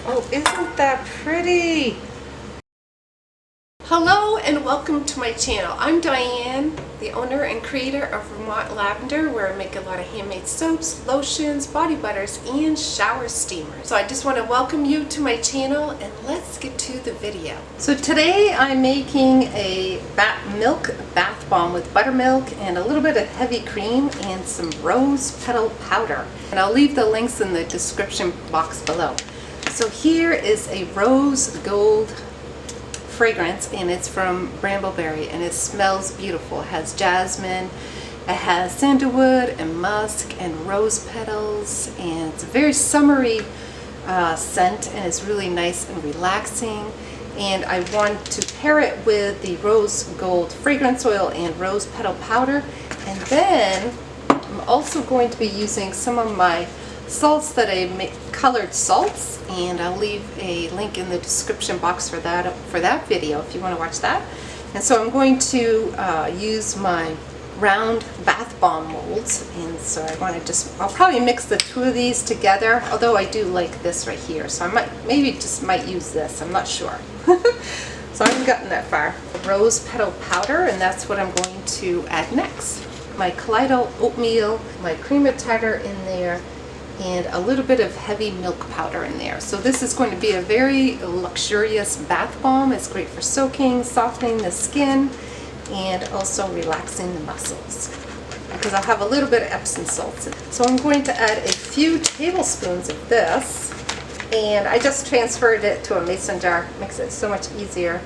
Oh, isn't that pretty? Hello and welcome to my channel. I'm Diane, the owner and creator of Vermont Lavender, where I make a lot of handmade soaps, lotions, body butters, and shower steamers. So I just want to welcome you to my channel and let's get to the video. So today I'm making a milk bath bomb with buttermilk and a little bit of heavy cream and some rose petal powder. And I'll leave the links in the description box below. So here is a rose gold fragrance, and it's from Brambleberry, and it smells beautiful. It has jasmine, it has sandalwood and musk and rose petals, and it's a very summery scent, and it's really nice and relaxing. And I want to pair it with the rose gold fragrance oil and rose petal powder. And then I'm also going to be using some of my salts that I make, colored salts, and I'll leave a link in the description box for that video if you want to watch that. And so I'm going to use my round bath bomb molds, and so I want to I'll probably mix the two of these together, although I do like this right here, so I might use this, I'm not sure. So I haven't gotten that far. Rose petal powder, and that's what I'm going to add next. My colloidal oatmeal, my cream of tartar in there, and a little bit of heavy milk powder in there. So this is going to be a very luxurious bath bomb. It's great for soaking, softening the skin, and also relaxing the muscles, because I'll have a little bit of Epsom salts in it. So I'm going to add a few tablespoons of this, and I just transferred it to a mason jar. Makes it so much easier.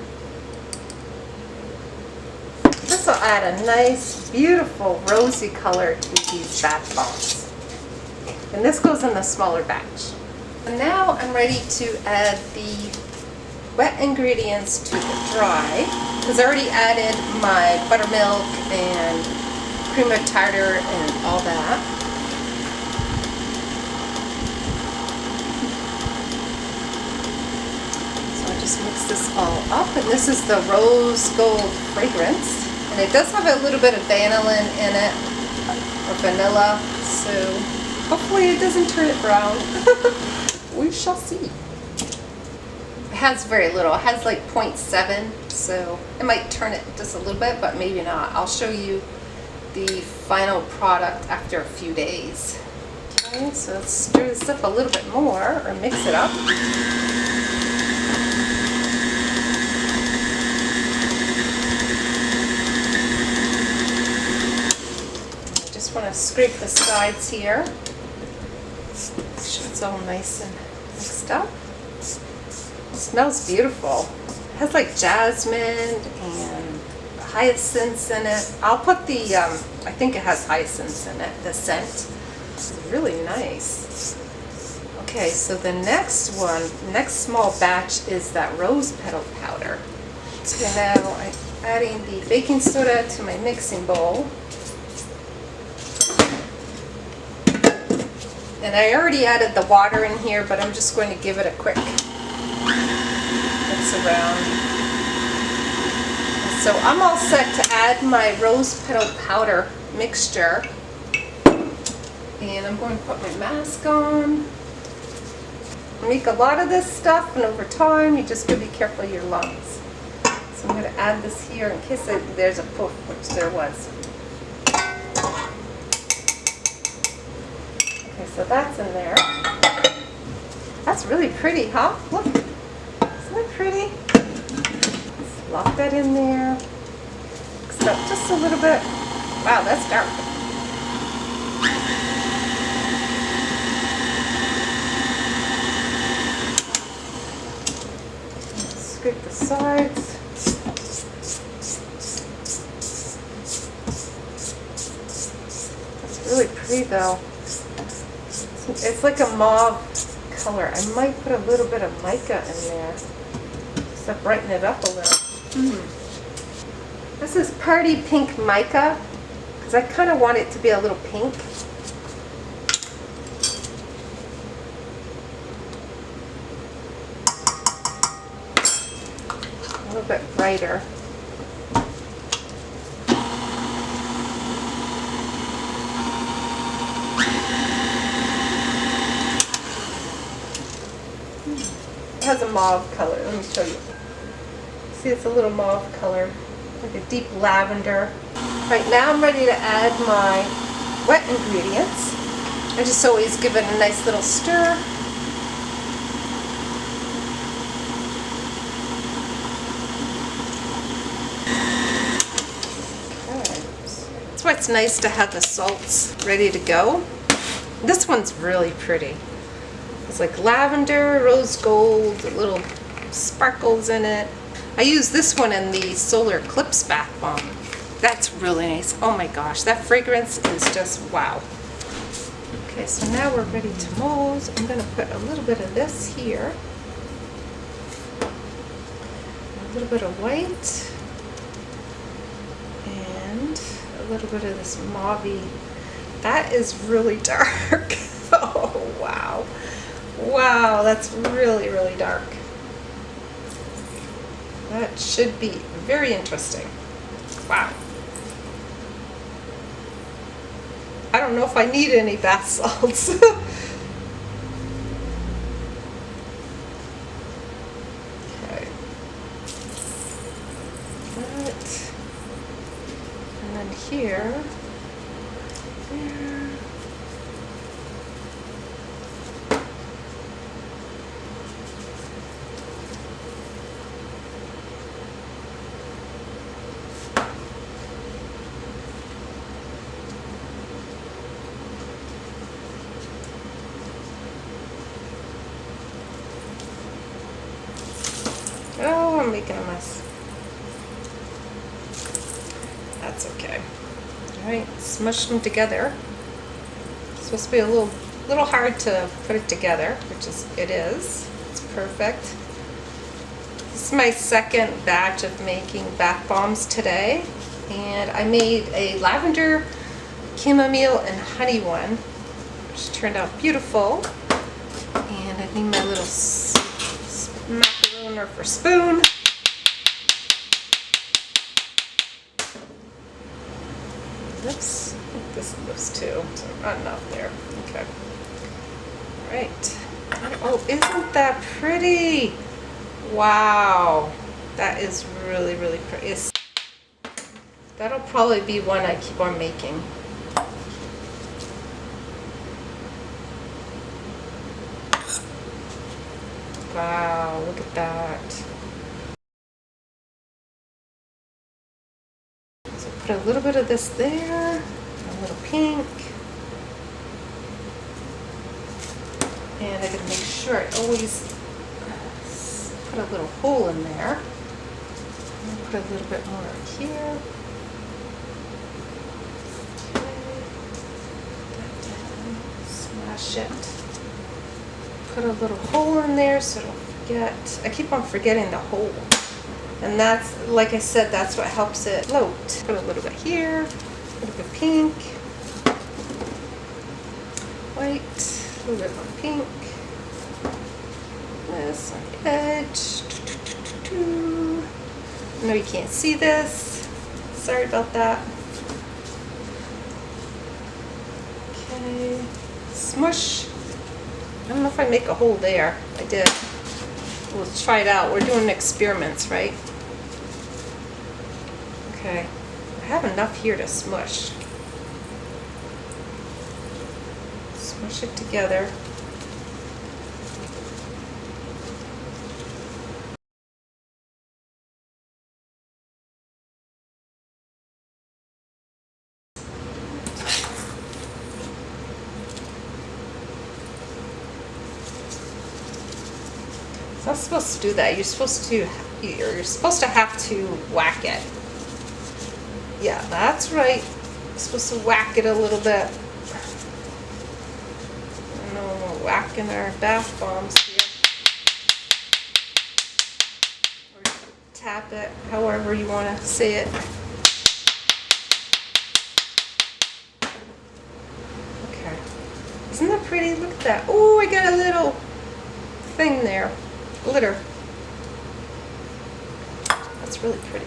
This will add a nice, beautiful rosy color to these bath bombs. And this goes in the smaller batch. And now I'm ready to add the wet ingredients to the dry, because I already added my buttermilk and cream of tartar and all that. So I just mix this all up, and this is the rose gold fragrance. And it does have a little bit of vanillin in it, or vanilla, so hopefully it doesn't turn it brown. We shall see. It has very little. It has like 0.7, so it might turn it just a little bit, but maybe not. I'll show you the final product after a few days. Okay, so let's stir this up a little bit more, or mix it up. I just want to scrape the sides here. Make sure it's all nice and mixed up. It smells beautiful. It has like jasmine and hyacinths in it. I'll put the, I think it has hyacinths in it, the scent. It's really nice. Okay, so the next small batch is that rose petal powder. So now I'm adding the baking soda to my mixing bowl. And I already added the water in here, but I'm just going to give it a quick mix around. So I'm all set to add my rose petal powder mixture. And I'm going to put my mask on. I make a lot of this stuff, and over time you just got to be careful of your lungs. So I'm going to add this here in case there's a poof, which there was. So that's in there. That's really pretty, huh? Look, isn't that pretty? Let's lock that in there. Mix it up just a little bit. Wow, that's dark. Scrape the sides. That's really pretty though. It's like a mauve color. I might put a little bit of mica in there just to brighten it up a little. This is Party Pink Mica, because I kind of want it to be a little pink. A little bit brighter. has a mauve color. Let me show you. See, it's a little mauve color, like a deep lavender. Right now I'm ready to add my wet ingredients. I just always give it a nice little stir. That's why it's nice to have the salts ready to go. This one's really pretty. It's like lavender, rose gold, little sparkles in it. I use this one in the Solar Eclipse Bath Bomb. That's really nice. Oh my gosh, that fragrance is just wow. Okay, so now we're ready to mold. I'm going to put a little bit of this here. A little bit of white. And a little bit of this mauve-y. That is really dark. Oh, wow. Wow, that's really, really dark. That should be very interesting. Wow. I don't know if I need any bath salts. Okay. That. And then here. There. Oh, I'm making a mess. That's okay. Alright, smush them together. It's supposed to be a little hard to put it together, which it is. It's perfect. This is my second batch of making bath bombs today. And I made a lavender, chamomile, and honey one, which turned out beautiful. And I need my little macaroon for spoon. Oops, I think this goes too, so not enough there. Okay. Alright. Oh, isn't that pretty? Wow. That is really, really pretty. That'll probably be one I keep on making. Wow, look at that. So put a little bit of this there, a little pink. And I gotta make sure I always put a little hole in there. And put a little bit more here. Okay. That down. Smash it. Put a little hole in there so I don't forget. I keep on forgetting the hole. And that's, like I said, that's what helps it float. Put a little bit here, a little bit pink, white, a little bit more pink. This on the edge. I know you can't see this. Sorry about that. Okay, smush. I don't know if I make a hole there. I did. We'll try it out. We're doing experiments, right? Okay. I have enough here to smush. Smush it together. It's not supposed to do that. You're supposed to have to whack it. Yeah, that's right. You're supposed to whack it a little bit. I know we're whacking our bath bombs here. Or tap it, however you want to say it. Okay. Isn't that pretty? Look at that. Oh, I got a little thing there. Glitter. That's really pretty.